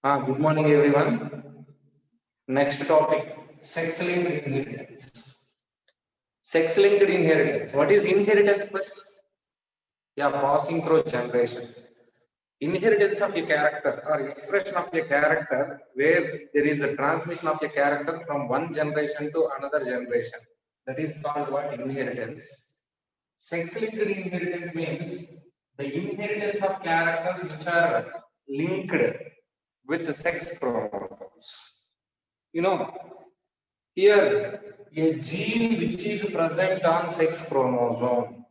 Good morning, everyone. Next topic, sex-linked inheritance. Sex-linked inheritance. What is inheritance first? Yeah, passing through generation. Inheritance of a character or expression of a character where there is a transmission of a character from one generation to another generation. That is called what? Inheritance. Sex-linked inheritance means the inheritance of characters which are linked with the sex chromosomes. You know, here a gene which is present on sex chromosome,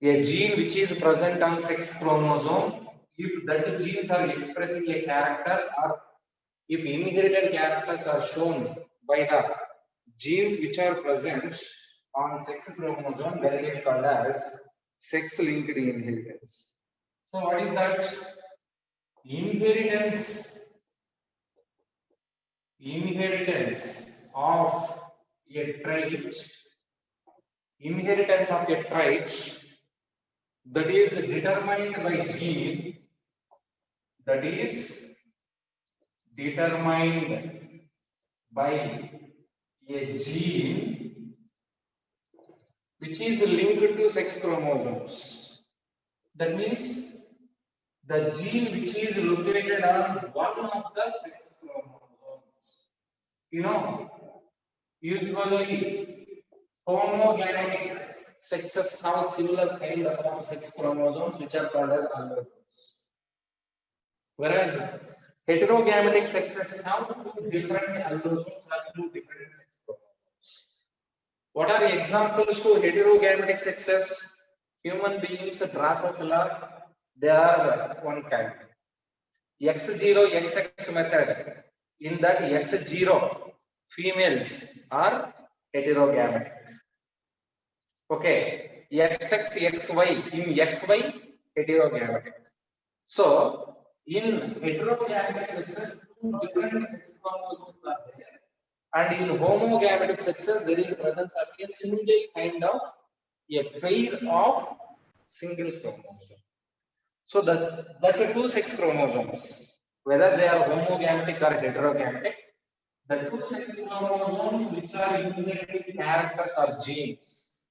a gene which is present on sex chromosome, if that genes are expressing a character or if inherited characters are shown by the genes which are present on sex chromosome, then it is called as sex-linked inheritance. So what is that? Inheritance of a trait, inheritance of a trait that is determined by gene, that is determined by a gene which is linked to sex chromosomes. That means the gene which is located on one of the sex chromosomes. You know, usually homogametic sexes have similar kind of sex chromosomes which are called as allosomes. Whereas heterogametic sexes have two different allosomes or two different sex chromosomes. What are the examples to heterogametic sexes? Human beings, Drosophila, they are one kind. X0, XX method. In that X0, females are heterogametic. Okay, XX, XY, in XY, heterogametic. So, in heterogametic sexes, two different sex chromosomes are there. And in homogametic sexes, there is presence of a single kind of a pair of single chromosome. So that two sex chromosomes, whether they are homogametic or heterogametic, the two sex chromosomes which are inheriting characters or genes.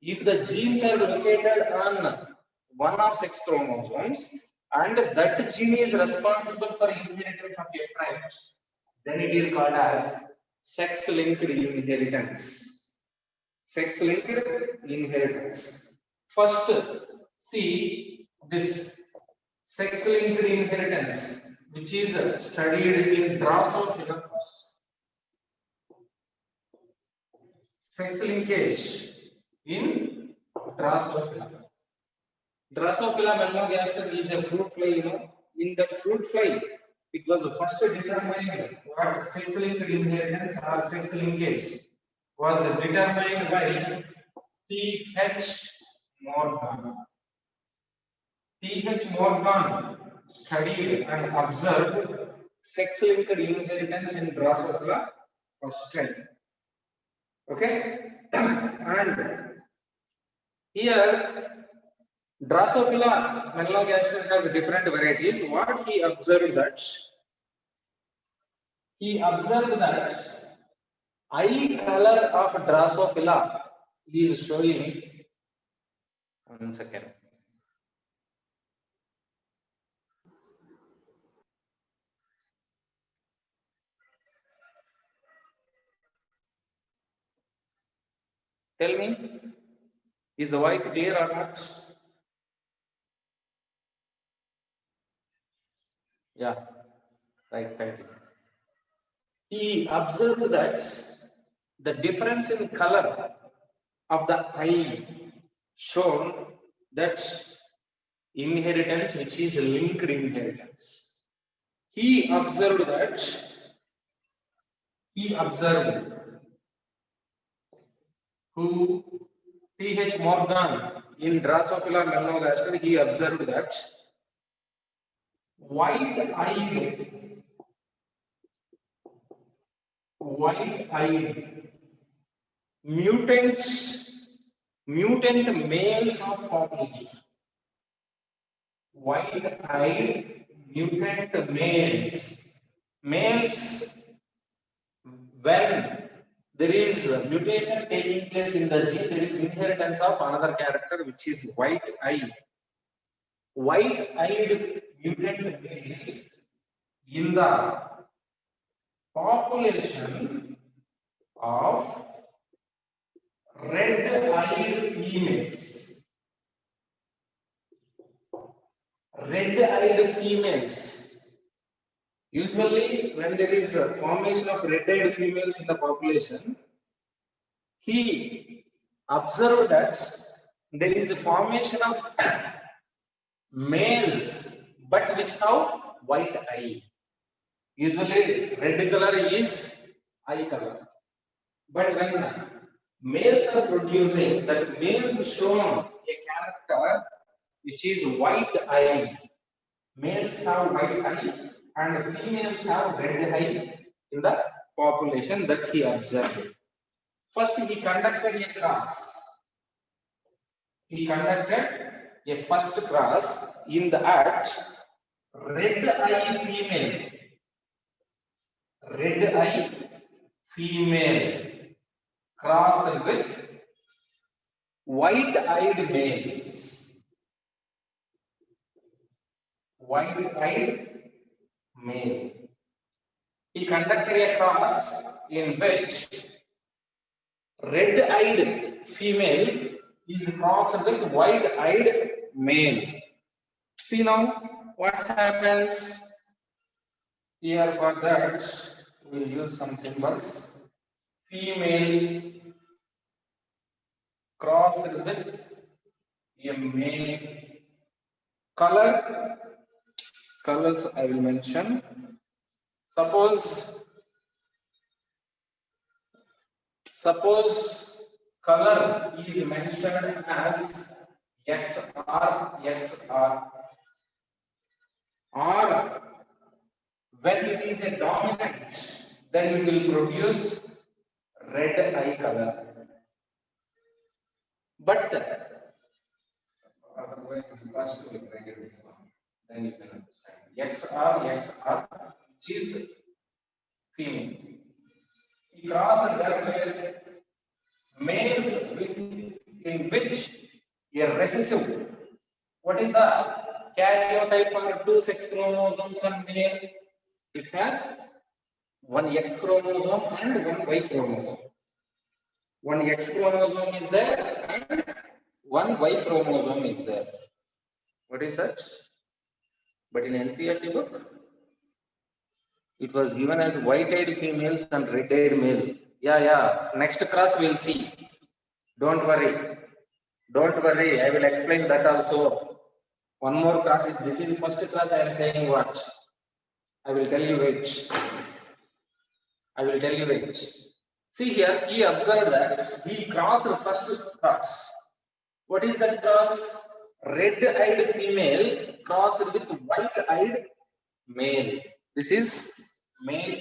If the genes are located on one of sex chromosomes and that gene is responsible for inheritance of a trait, then it is called as sex-linked inheritance. Sex-linked inheritance. First, see this sex-linked inheritance, which is studied in Drosophila first. Sex linkage in Drosophila. Drosophila melanogaster is a fruit fly, In that fruit fly, it was first determined what sex-linked inheritance or sex linkage was determined by T.H. Morgan. T.H. Morgan studied and observed sex-linked inheritance in Drosophila first time. Okay, and here Drosophila melanogaster has different varieties. What he observed that eye color of Drosophila is showing. One second. Tell me, is the voice clear or not? Yeah, right. He observed that the difference in color of the eye shown that inheritance which is linked inheritance. He observed who T.H. Morgan in Drosophila melanogaster, he observed that white-eyed mutant males of population. White-eyed mutant males. Males, when there is mutation taking place in the gene, there is inheritance of another character which is white-eyed. White-eyed mutant males in the population of red-eyed females. Red-eyed females. Usually, when there is a formation of red-eyed females in the population, he observed that there is a formation of males, but which have white eye. Usually, red color is eye color. But when males are producing, that males shown a character which is white eye. Males have white eye and females have red eye in the population that he observed. First, he conducted a cross. He conducted a first cross in the act red eye female. Red eye female crossed with white-eyed males. White-eyed male. He conducted a cross in which red-eyed female is crossed with white-eyed male. See now what happens here. For that we will use some symbols. Female crossed with a male. Colors I will mention. Suppose color is mentioned as XR, or when it is a dominant, then it will produce red eye color. But otherwise, first we will write this one, then you can understand. XR, which is female. He crossed that with males in which a recessive. What is the karyotype or two sex chromosomes on male? It has one X chromosome and one Y chromosome. One X chromosome is there and one Y chromosome is there. What is that? But in NCERT book, it was given as white-eyed females and red-eyed male. Yeah. Next class we'll see. Don't worry. I will explain that also. One more class. This is the first class. I am saying what? I will tell you wait. See here, he observed that he crossed the first cross. What is that cross? Red-eyed female crossed with white-eyed male. This is male.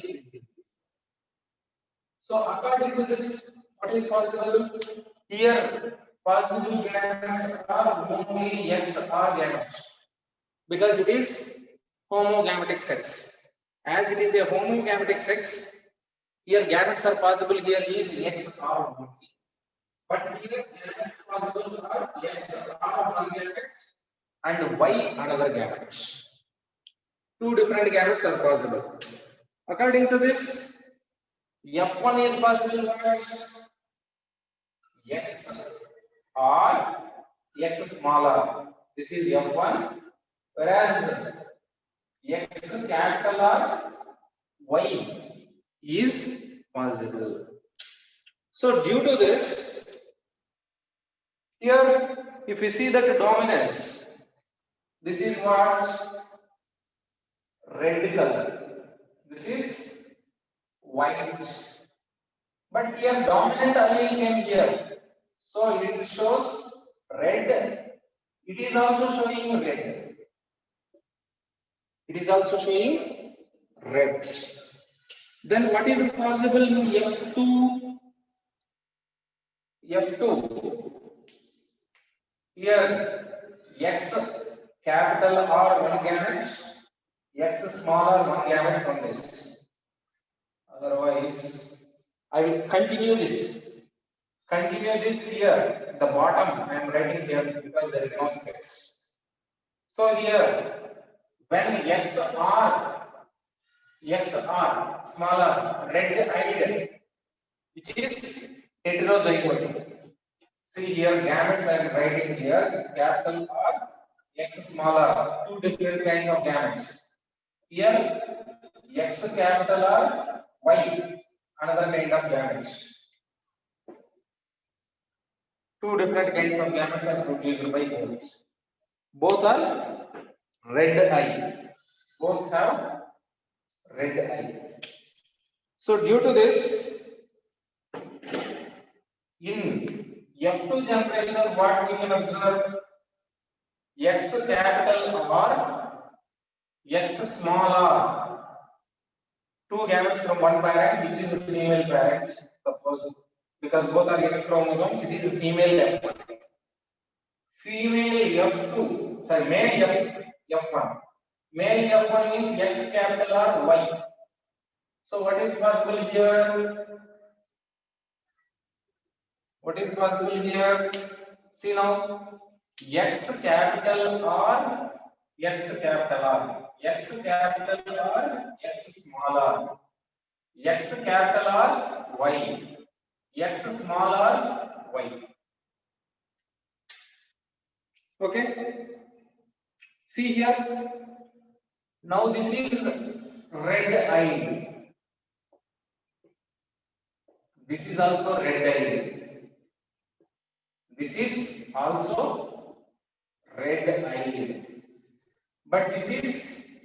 So according to this, what is possible? Here, possible gametes are only XR gametes because it is homogametic sex. As it is a homogametic sex, here gametes are possible. Here is XR only. But here gametes possible are XR one gamete and Y another gamete. Two different gametes are possible. According to this, F1 is possible as X or X smaller. This is F1, whereas X capital or Y is possible. So due to this, here if you see that dominance, this is what? Red color. This is white. But here dominant allele came here. So it shows red. It is also showing red. Then what is possible in F2? Here X capital R one gamete X smaller one gamete from this. Otherwise, I will continue this. Continue this here. The bottom I am writing here because there is no space. So here, when X are smaller, red-eyed, which is heterozygote. See here, gametes I am writing here, capital R, X smaller, two different kinds of gametes. Here, X capital R, Y, another kind of gametes. Two different kinds of gametes are produced by both. Both are red eye. Both have red eye. So due to this, in F2 generation, what we can observe? X capital R, X small r. Two gametes from one parent, which is a female parent, suppose, because both are X chromosomes, it is a female F1. Female F2, sorry, male F1. Male F1 means X capital R, Y. So what is possible here? What is possible here? See now, X capital R, X capital R, X capital R, X small r, X capital R, Y, X small r, Y. Okay. See here. Now this is red eye. This is also red eye. This is also red eye. But this is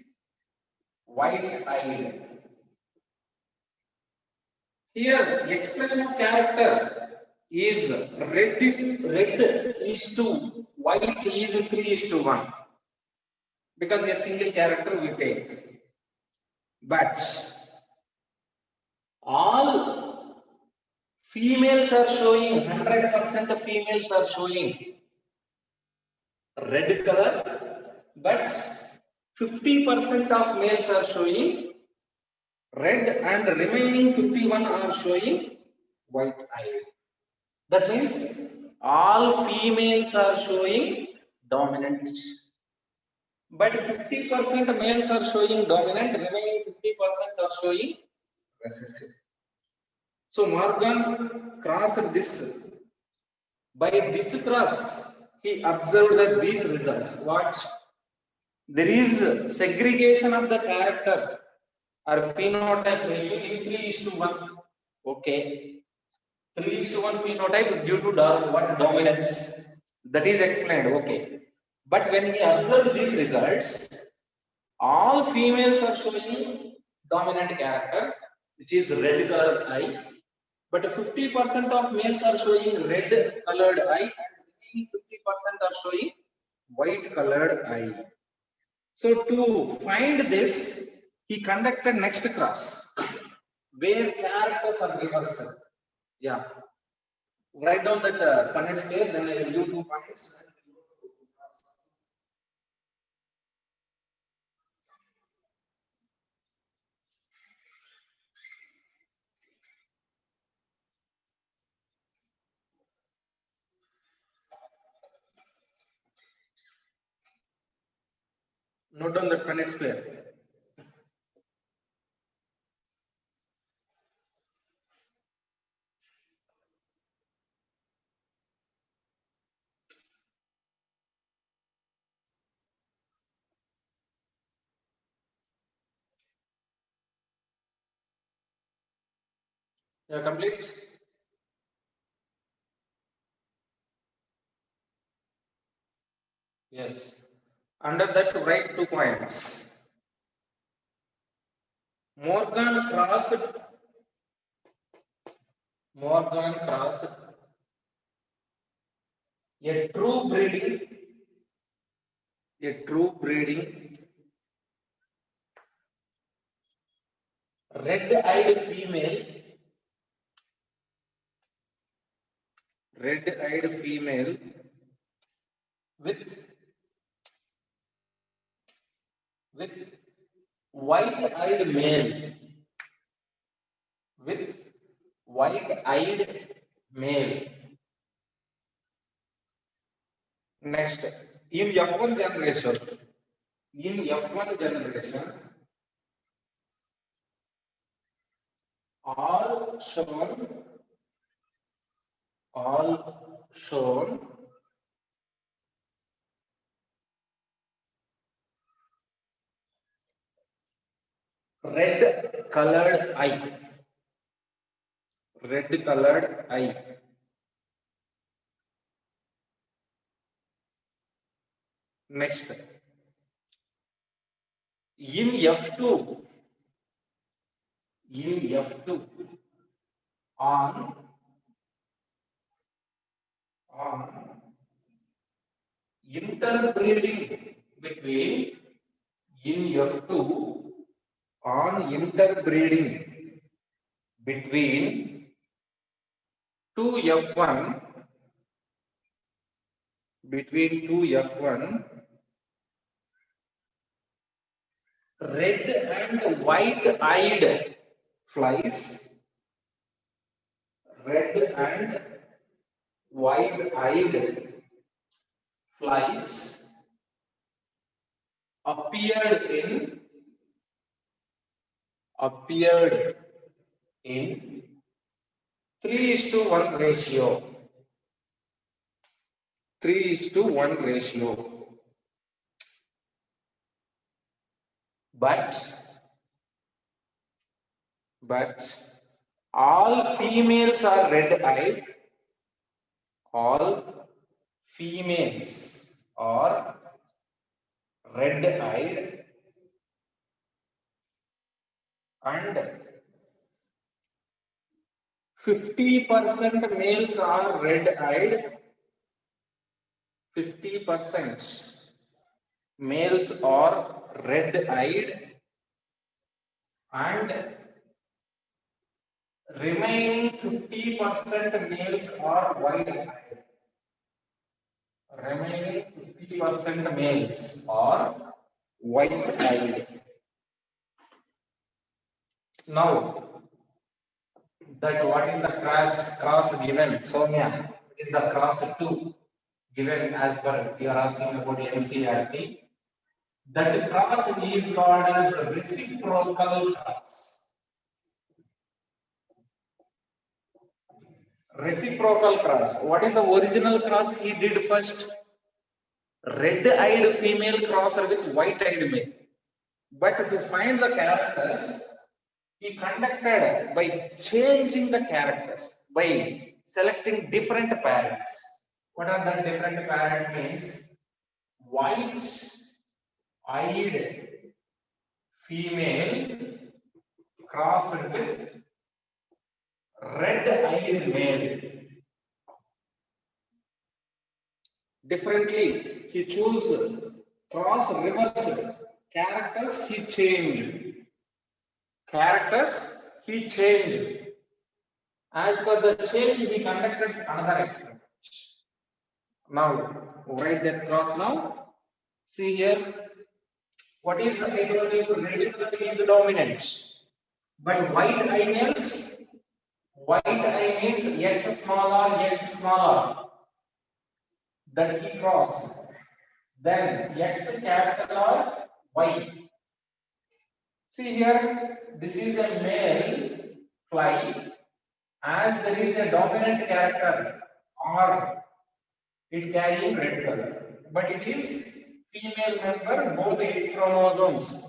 white eye. Here, expression of character is red is to white is 3:1 because a single character we take. But all females are showing 100% females are showing red color, but 50% of males are showing red and remaining 51 are showing white eye. That means all females are showing dominant, but 50% males are showing dominant, remaining 50% are showing recessive. So Morgan crossed this. By this cross, he observed that these results. What? There is segregation of the character or phenotype ratio in 3:1. Okay. 3:1 phenotype due to dominance. That is explained. Okay. But when he observed these results, all females are showing dominant character, which is red colored eye. But 50% of males are showing red colored eye and remaining 50% are showing white colored eye. So to find this, he conducted next cross where characters are reversed. Yeah. Write down that Punnett scale, then I will do 2 points. Note down that Punnett square. Yeah, complete. Yes. Under that, write 2 points. Morgan crossed a true breeding red-eyed female with white-eyed male with white-eyed male. Next, in F1 generation, all shown red colored eye. Red colored eye. Next, in F2, on interbreeding between in F2 on interbreeding between two F1 red and white-eyed flies, red and white-eyed flies appeared in 3:1 ratio. 3:1 ratio. But all females are red-eyed. All females are red-eyed and 50% males are red-eyed. 50% males are red-eyed and remaining 50% males are white-eyed. Remaining 50% males are white-eyed. Now, that what is the cross given? Soumya, is the cross 2 given as per you are asking about NCERT. That cross is called as reciprocal cross. Reciprocal cross. What is the original cross he did first? Red-eyed female crosser with white-eyed male. But to find the characters, he conducted by changing the characters, by selecting different parents. What are the different parents means? White-eyed female crossed with red-eyed male. Differently, he chose cross reversed. Characters he changed. As per the change, he conducted another experiment. Now, write that cross now. See here. What is the red color is dominant. But white-eye means X smaller, that he crossed. Then X capital R, Y. See here, this is a male fly. As there is a dominant character R, it carrying red color. But it is female member, both X chromosomes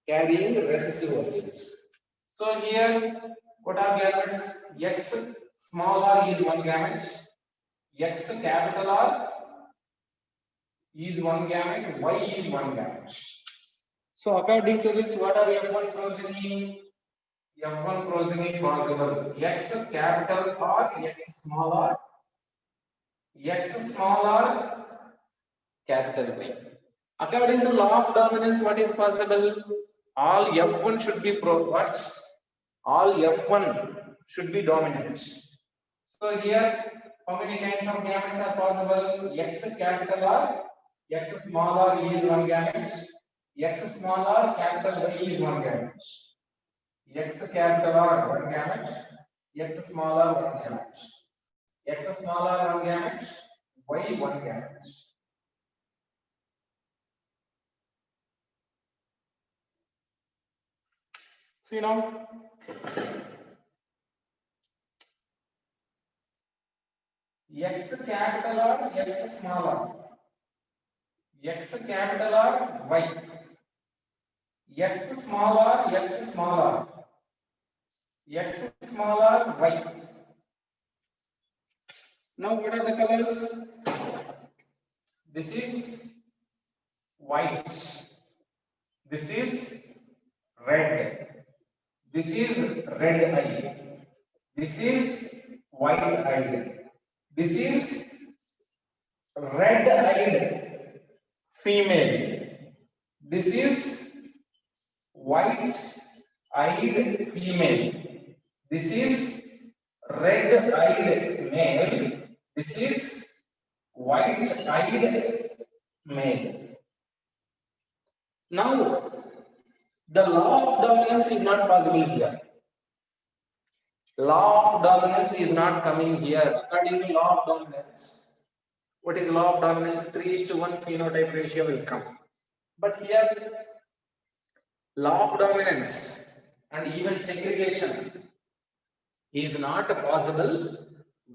carrying recessive alleles. So here, what are gametes? X small r is one gamete, X capital R is one gamete, Y is one gamete. So according to this, what are F1 progeny? F1 progeny possible. X capital R, X small r, capital Y. According to law of dominance, what is possible? All F1 should be all F1 should be dominant. So here, how many kinds of gametes are possible? X capital R, X small r is one gamete, X small r capital Y is one gamete. X capital R one gamete, X small r one gamete. X small r one gamete, Y one gamete. See now. X capital R, X small r. X capital R, Y. X small r, X small r. X small r, Y. Now what are the colors? This is white. This is red. This is red eye. This is white eye. This is red eyed female. This is white eyed female. This is red eyed male. This is white eyed male. Now, the law of dominance is not possible here. Law of dominance is not coming here. According to law of dominance, what is law of dominance? 3:1 phenotype ratio will come. But here, law of dominance and even segregation is not possible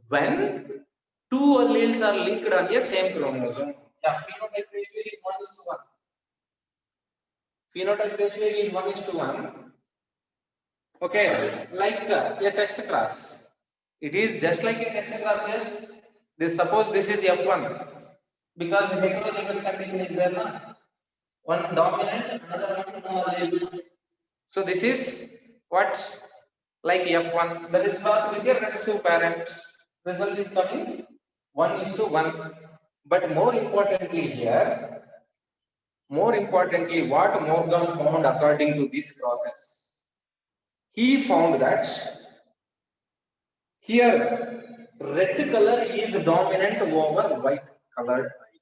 when two alleles are linked on the same chromosome. Yeah, phenotype ratio is 1:1. Phenotype ratio is 1:1. Okay, like a test class. It is just like a test class. Yes. This suppose this is F1 because heterozygous condition is there, na? One dominant, another one no allele. So this is what like F1. That is class with a recessive parent. Result is coming 1:1. But more importantly here, what Morgan found according to this process, he found that here red color is dominant over white colored eye.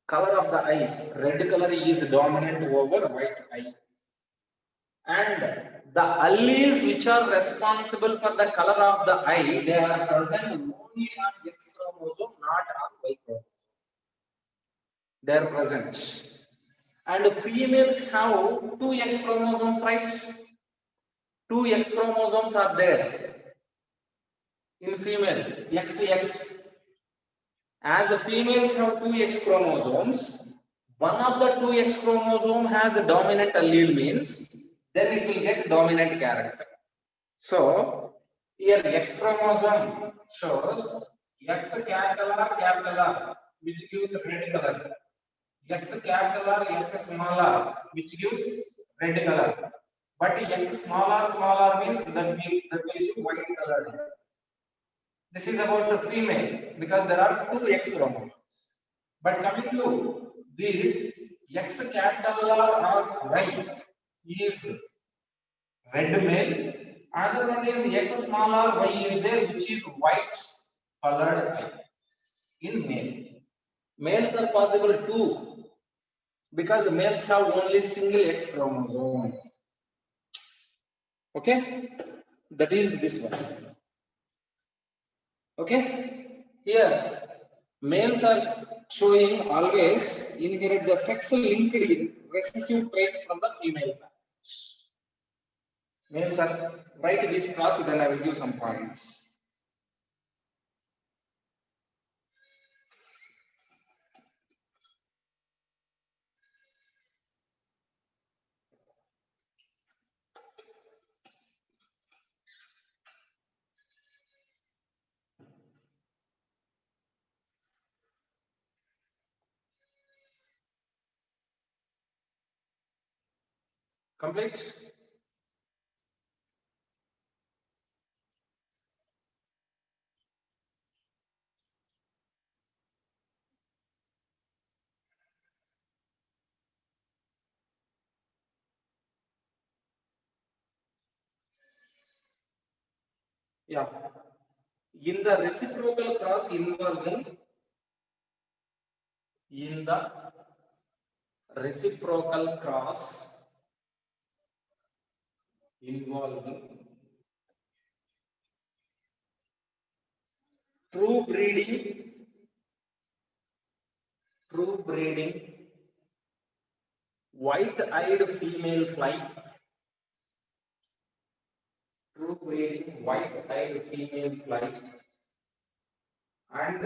Color of the eye, red color is dominant over white eye. And the alleles which are responsible for the color of the eye, they are present only on X chromosome, not on Y chromosome. They are present. And females have two X chromosomes, right? Two X chromosomes are there in female, XX. As the females have two X chromosomes, one of the two X chromosome has a dominant allele means, then it will get dominant character. So here X chromosome shows X capital R, which gives red color. X capital R, X small r, which gives red color. But X small r means that will give white color. This is about the female because there are two X chromosomes. But coming to this, X capital R or Y is red male. Another one is X small r, Y is there, which is white colored eye in male. Males are possible too because males have only single X chromosome. Okay, that is this one. Okay, here males are showing always inherit the sex linked recessive trait from the female. Males are write this class, then I will give some points. Complete? Yeah. In the reciprocal cross involving in the reciprocal cross involving true breeding white-eyed female fly, true breeding white-eyed female fly, and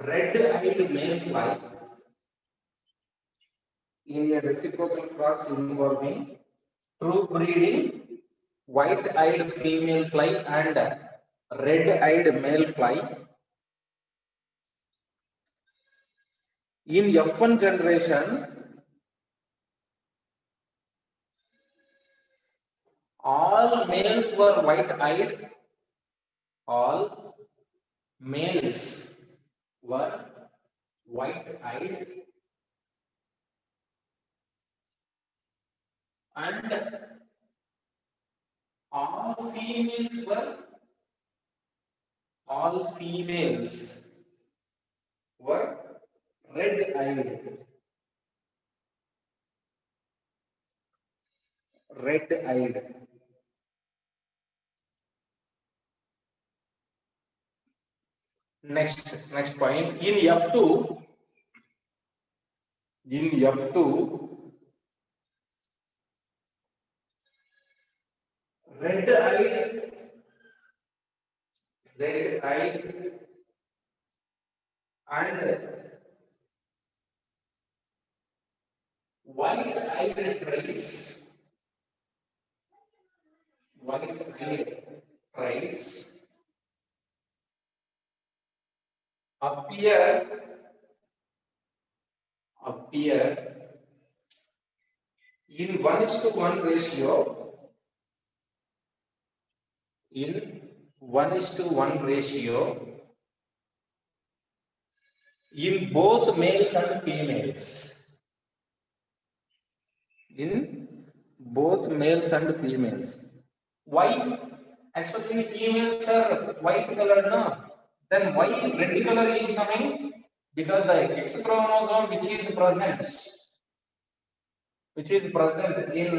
red-eyed male fly in a reciprocal cross involving true breeding white-eyed female fly and red-eyed male fly. In F1 generation, all males were white-eyed. All males were white-eyed, and all females were red-eyed. Red-eyed. Next point, in F2, red-eyed and white-eyed traits appear in 1:1 ratio in both males and females. Why? Actually, females are white colored, no? Then why red color is coming? Because the X chromosome which is present in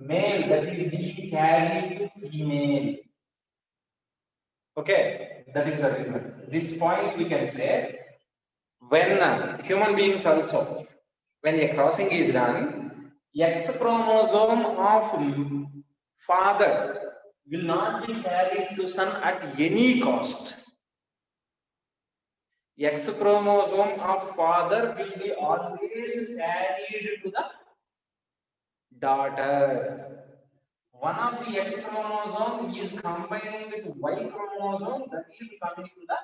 male, that is being carried to female. Okay, that is the reason. This point we can say, when human beings also, when a crossing is done, X chromosome of father will not be carried to son at any cost. X chromosome of father will be always carried to the daughter. One of the X chromosome is combining with Y chromosome, that is coming to the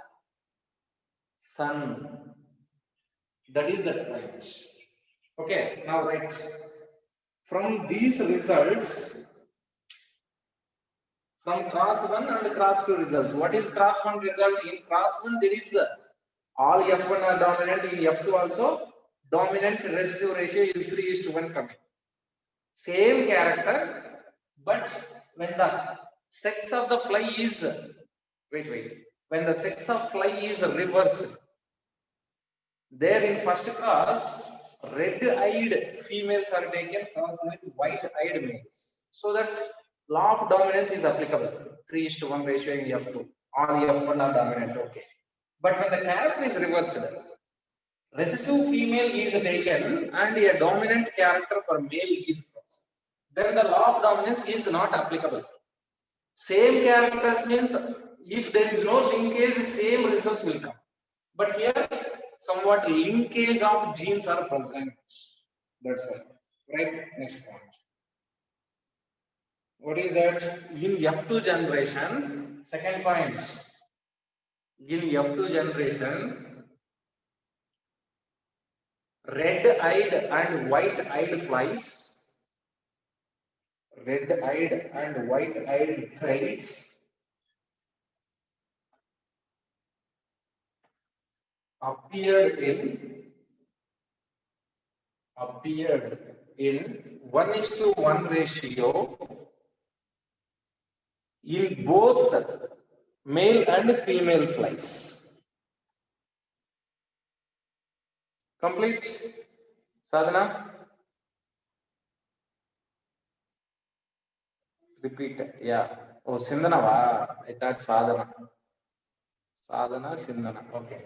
son. That is the point. Okay, now right. From these results, from cross 1 and cross 2 results, what is cross 1 result? In cross 1 there is all F1 are dominant, in F2 also dominant recessive ratio is 3:1 coming. Same character, but when the sex of the fly is when the sex of fly is reversed, there in first cross red-eyed females are taken crossed with white-eyed males, so that law of dominance is applicable. 3:1 ratio in F2, all F1 are dominant. Okay, but when the character is reversed, recessive female is taken and a dominant character for male is crossed, then the law of dominance is not applicable. Same characters means if there is no linkage, same results will come. But here, somewhat linkage of genes are present. That's why. Right? Next point. What is that? In F2 generation, second point. In F2 generation, red-eyed and white-eyed flies, red-eyed and white-eyed traits appeared in 1:1 ratio in both male and female flies. Complete. Sadhana, repeat. Yeah. Oh, Sindhana. I thought Sadhana. Sadhana, Sindhana. Okay.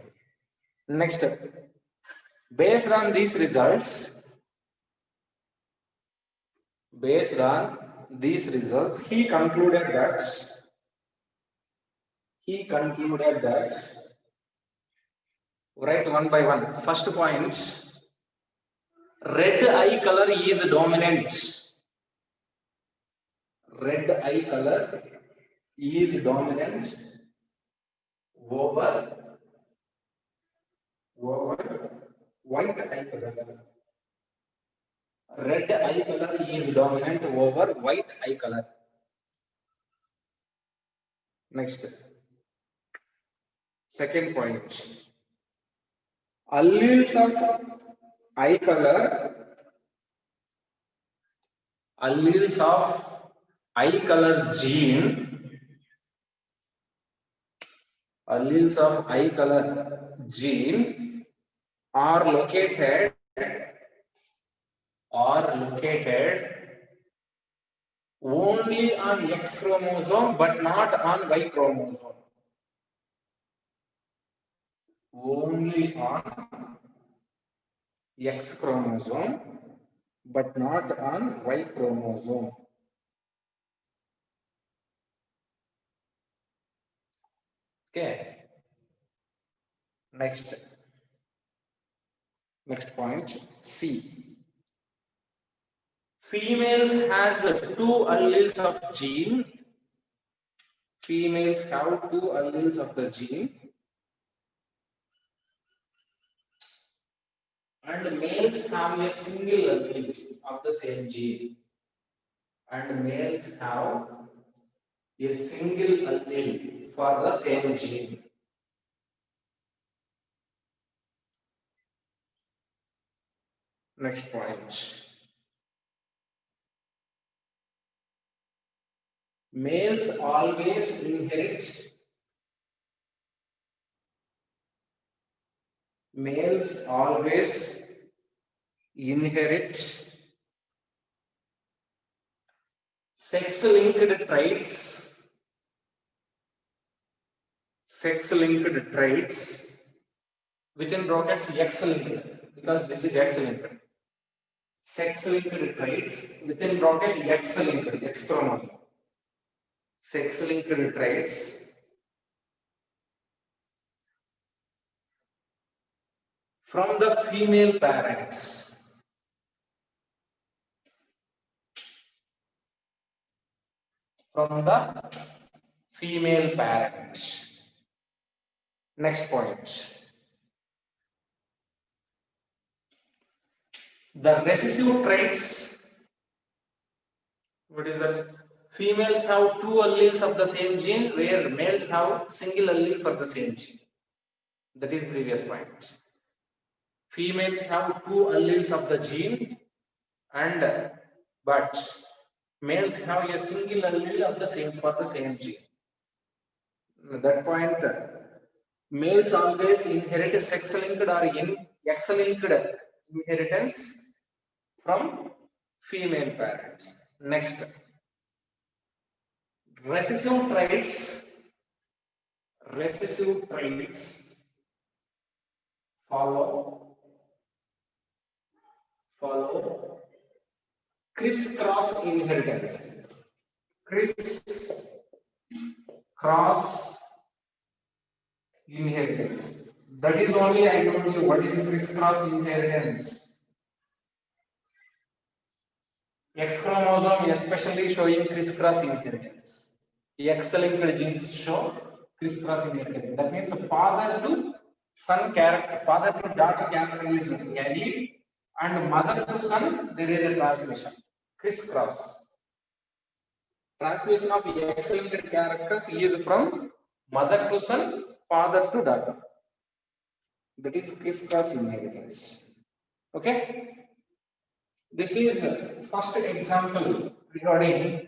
Next, based on these results, he concluded that write one by one. First point, red eye color is dominant. Red eye color is dominant over white eye color. Red eye color is dominant over white eye color. Next, second point, alleles of eye color, alleles of eye color gene, alleles of eye color gene are located only on X chromosome but not on Y chromosome. Only on X chromosome but not on Y chromosome. Okay. Next point, C. Females has two alleles of gene. Females have two alleles of the gene, and males have a single allele of the same gene. And males have a single allele for the same gene. Next point. Males always inherit sex-linked traits, within brackets X-linked, because this is X-linked. Sex-linked traits within bracket X-linked, X chromosome. Sex-linked traits from the female parents. From the female parents. Next point. The recessive traits. What is that? Females have two alleles of the same gene, where males have single allele for the same gene. That is previous point. Females have two alleles of the gene, but males have a single allele of the same for the same gene. That point, males always inherit sex-linked or X-linked inheritance from female parents. Next, recessive traits follow criss-cross inheritance. Criss-cross inheritance. That is only I told you what is criss-cross inheritance. X chromosome especially showing criss-cross inheritance. X-linked genes show criss-cross inheritance. That means father to son character, father to daughter character is carried, and mother to son there is a transmission. Criss-cross. Transmission of X-linked characters is from mother to son, father to daughter. That is criss-cross inheritance. Okay. This is first example regarding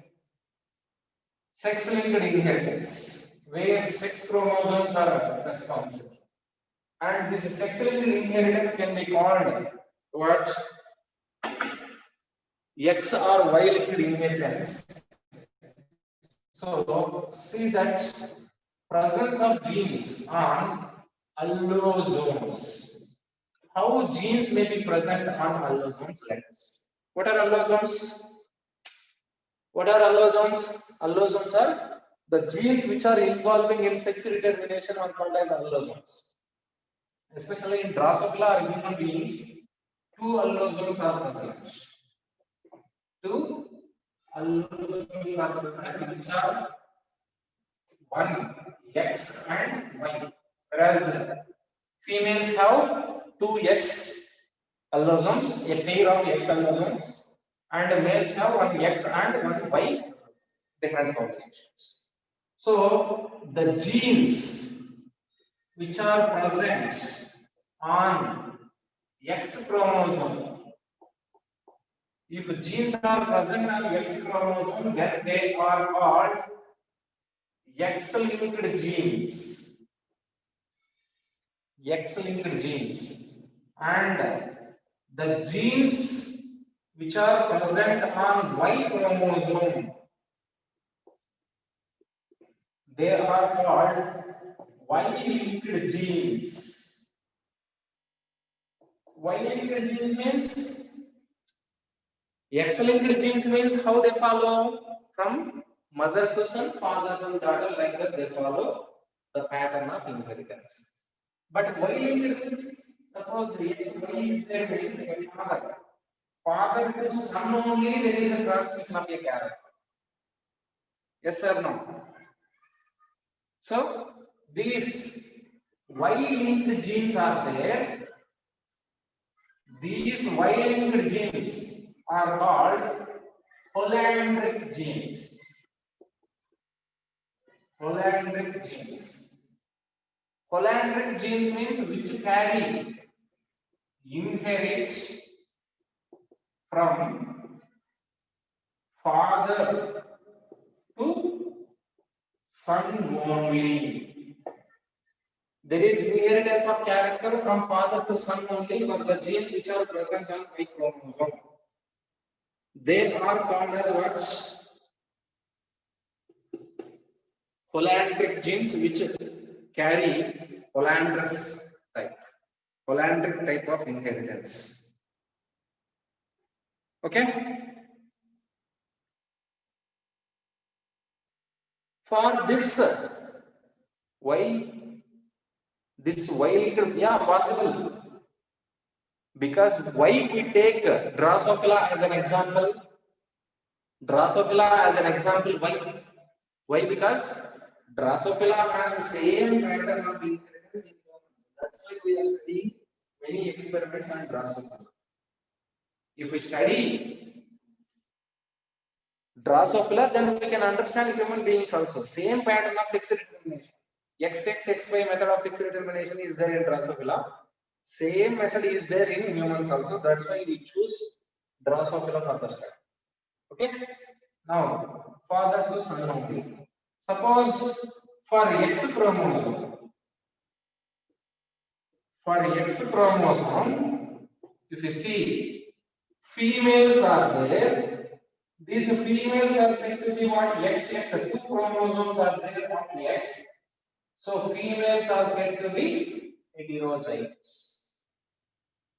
sex-linked inheritance, where sex chromosomes are responsible. And this sex-linked inheritance can be called what? X or Y linked inheritance. So see that presence of genes on allosomes. How genes may be present on allosomes like this. What are allosomes? What are allosomes? Allosomes are the genes which are involving in sex determination are called as allosomes. Especially in Drosophila or human beings, two allosomes are present. Two allosomes are present which are one X and Y. Whereas females have two X allosomes, a pair of X allosomes, and males have one X and one Y different combinations. So the genes which are present on X chromosome, if genes are present on X chromosome, then they are called X-linked genes. X-linked genes. And the genes which are present on Y chromosome, they are called Y-linked genes. Y-linked genes means X-linked genes means how they follow from mother to son, father to daughter, like that they follow the pattern of inheritance. But Y-linked means suppose X, Y is there means father. Father to son only there is a transmission of a character. Yes or no? So these Y-linked genes are there. These Y-linked genes are called Hollandric genes. Hollandric genes. Hollandric genes means which carry, inherit from father to son only. There is inheritance of character from father to son only for the genes which are present on Y chromosome. They are called as what? Hollandric genes which carry Hollandrous type. Hollandric type of inheritance. Okay? For this Y, this Y, yeah, possible. Because why we take Drosophila as an example? Drosophila as an example, why? Why? Because Drosophila has the same pattern of inheritance in humans. That's why we are studying many experiments on Drosophila. If we study Drosophila, then we can understand human beings also. Same pattern of sex determination. XX, XY method of sex determination is there in Drosophila. Same method is there in humans also. That's why we choose Drosophila for the study. Okay. Now, father to son only. Suppose for X chromosome, if you see, females are there. These females are said to be what? XX. Two chromosomes are there on X. So females are said to be heterozygous.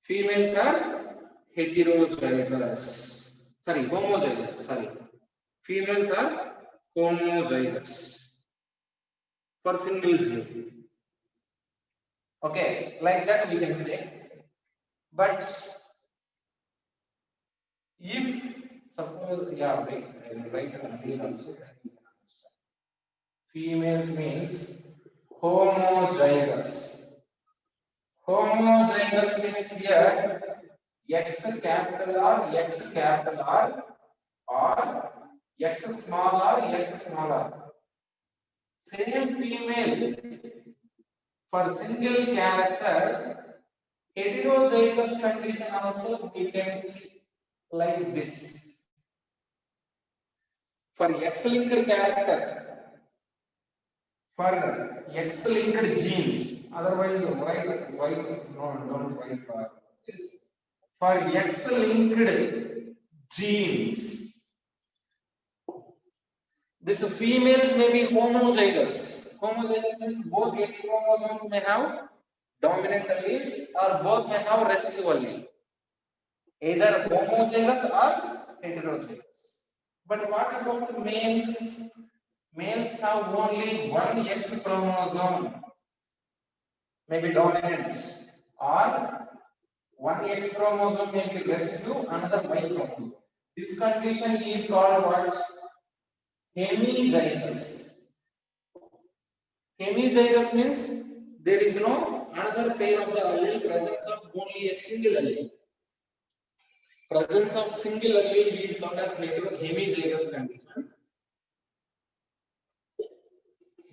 Females are heterozygous. Sorry, homozygous. Sorry. Females are homozygous for single gene. Okay, like that we can say. But if suppose, yeah, wait, I will write again also. Females means homozygous. Homozygous means here X capital R, X capital R, or X small r, X small r. Same female for single character, heterozygous condition also we can see like this. For X-linked character, for X-linked genes, otherwise why no, don't write for this. For X-linked genes. This females may be homozygous. Homozygous means both X chromosomes may have dominant alleles or both may have recessive allele. Either homozygous or heterozygous. But what about males? Males have only one X chromosome, maybe dominant, or one X chromosome may be recessive, another Y chromosome. This condition is called what? Hemizygous. Hemizygous means there is no another pair of the allele, presence of only a single allele. Presence of single allele is known as hemizygous condition.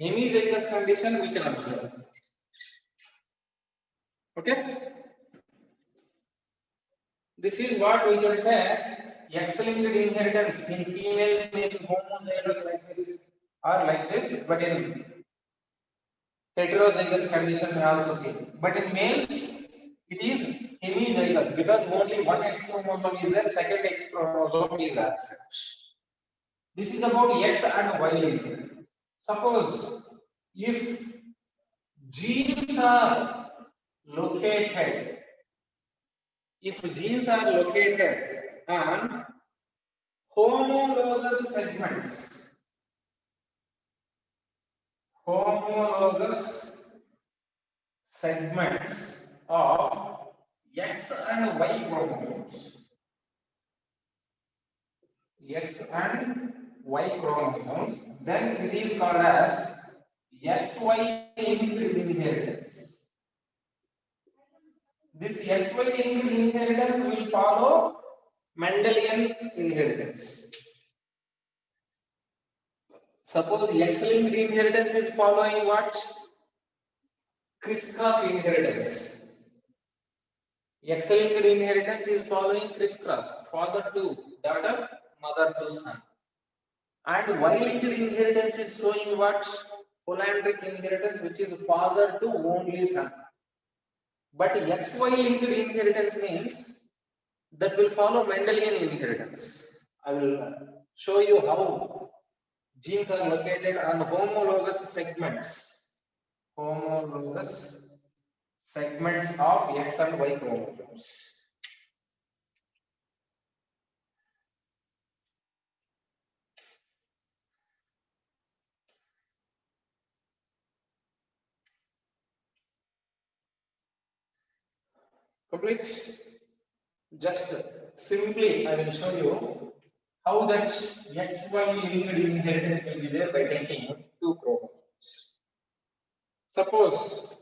Hemizygous condition we can observe. Okay? This is what we can say X-linked inheritance in females may be homozygous like this or like this, but in heterozygous condition we also see. But in males, it is hemizygous because only one X chromosome is there, second X chromosome is absent. This is about X and Y linked. Suppose if genes are located on homologous segments of X and Y chromosomes. Then it is called as XY linked inheritance. This XY linked inheritance will follow Mendelian inheritance. Suppose X-linked inheritance is following what? Crisscross inheritance. X-linked inheritance is following crisscross, father to daughter, mother to son. And Y-linked inheritance is showing what? Polyandric inheritance, which is father to only son. But XY linked inheritance means that will follow Mendelian inheritance. I will show you how genes are located on homologous segments of X and Y chromosomes. Complete. Just simply I will show you how that XY linked inheritance will be there by taking two chromosomes. Suppose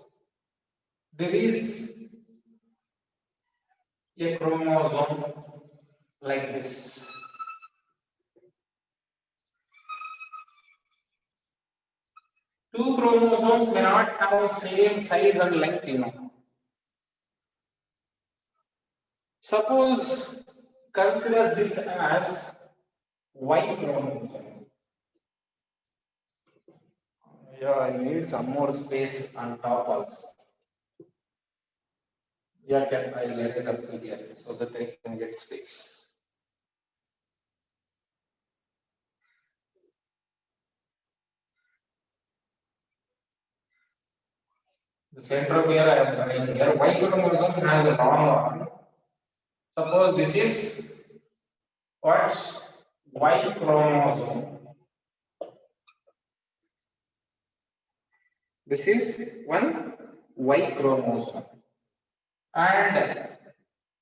there is a chromosome like this. Two chromosomes may not have same size and length, Suppose consider this as Y chromosome. Yeah, I need some more space on top also. Yeah, I'll erase up here so that I can get space. The center of here I am writing here. Y chromosome has a long arm. Suppose this is what? Y chromosome. This is one Y chromosome. And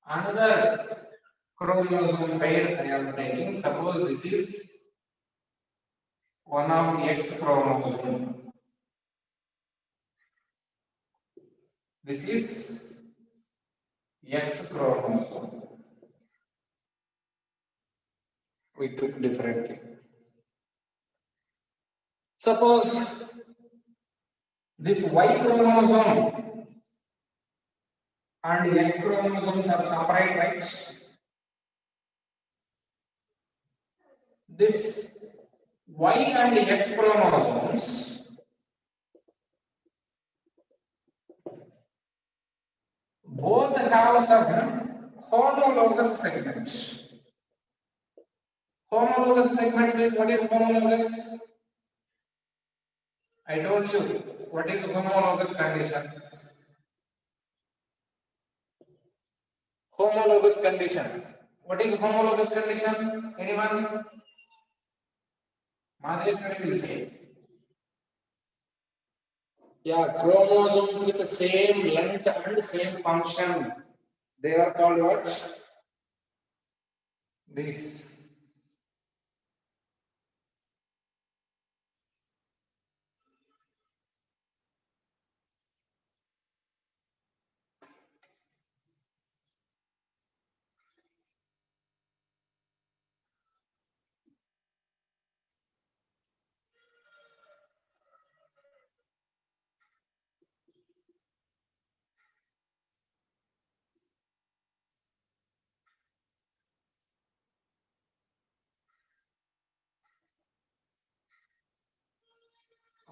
another chromosome pair I am taking. Suppose this is one of the X chromosome. This is X chromosome. We took differently. Suppose this Y chromosome and X chromosomes are separate, right? This Y and X chromosomes both have some homologous segments. Homologous segment is, what is homologous? I told you what is homologous condition. Homologous condition. What is homologous condition? Anyone? Madheswari will say. Yeah, chromosomes with the same length and same function. They are called what? This.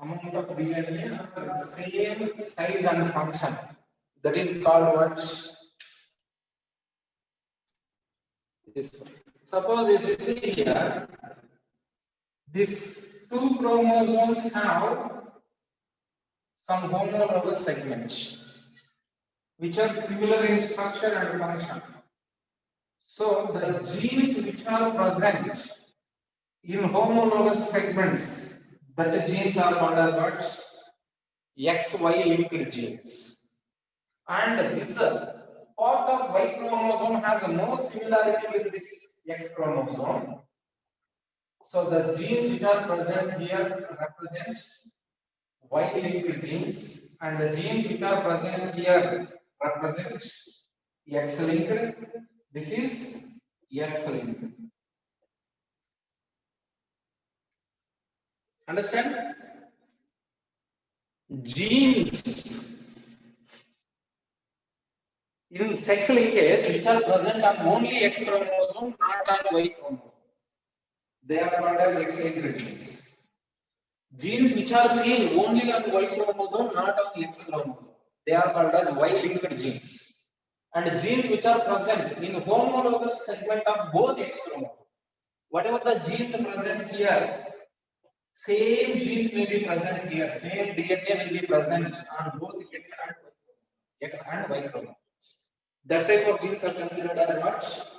Amount of DNA are the same size and function. That is called what? This one. Suppose if you see here, these two chromosomes have some homologous segments which are similar in structure and function. So the genes which are present in homologous segments, that genes are called as what? XY linked genes. And this part of Y chromosome has no similarity with this X chromosome. So the genes which are present here represent Y linked genes, and the genes which are present here represent X linked. This is X linked. Understand? Genes in sex linkage which are present on only X chromosome, not on Y chromosome, they are called as X-linked genes. Genes which are seen only on Y chromosome, not on X chromosome, they are called as Y-linked genes. And genes which are present in homologous segment of both X chromosomes, whatever the genes present here, same genes may be present here, same DNA will be present on both X and Y chromosomes. That type of genes are considered as what?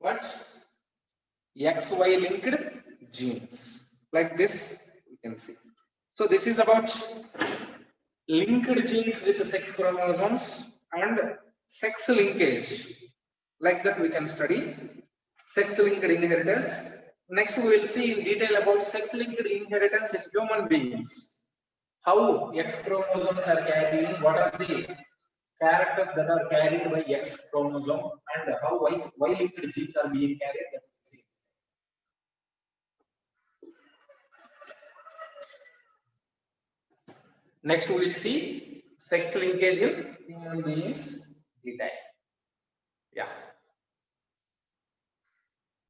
What? XY linked genes. Like this, we can see. So this is about linked genes with sex chromosomes and sex linkage. Like that we can study sex linked inheritance. Next we will see in detail about sex linked inheritance in human beings. How X chromosomes are carrying, what are the characters that are carried by X chromosome, and how Y linked genes are being carried. That we will see. Next we will see sex linkage in human beings detail. Yeah.